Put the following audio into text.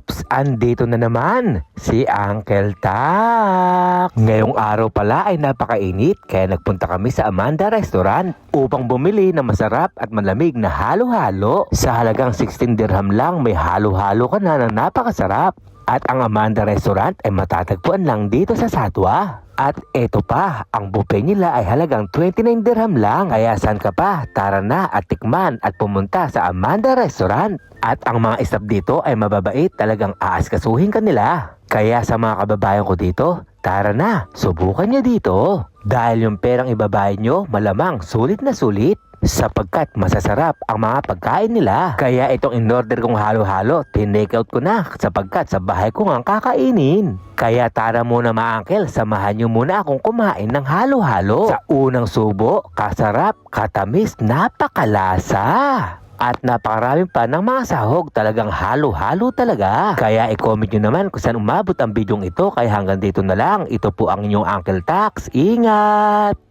Oops! Andito na naman si Uncle Tak. Ngayong araw pala ay napakainit kaya nagpunta kami sa Amanda Restaurant upang bumili ng masarap at malamig na halo-halo. Sa halagang 16 dirham lang may halo-halo ka na napakasarap. At ang Amanda Restaurant ay matatagpuan lang dito sa Satwa. At eto pa, ang buffet nila ay halagang 29 dirham lang. Kaya saan ka pa? Tara na at tikman at pumunta sa Amanda Restaurant. At ang mga staff dito ay mababait, talagang aaskasuhin ka nila. Kaya sa mga kababayan ko dito, tara na, subukan nyo dito. Dahil yung perang ibabayad nyo, malamang sulit na sulit. Sapagkat masasarap ang mga pagkain nila. Kaya itong in-order kong halo-halo, tinake out ko na sapagkat sa bahay ko nga kakainin. Kaya tara muna mga uncle, samahan nyo muna akong kumain ng halo-halo. Sa unang subo, kasarap, katamis, napakalasa. At napakarami pa ng mga sahog, talagang halo-halo talaga. Kaya i-comment nyo naman kung saan umabot ang bidyong ito. Kaya hanggang dito na lang, ito po ang inyong Uncle Tax. Ingat!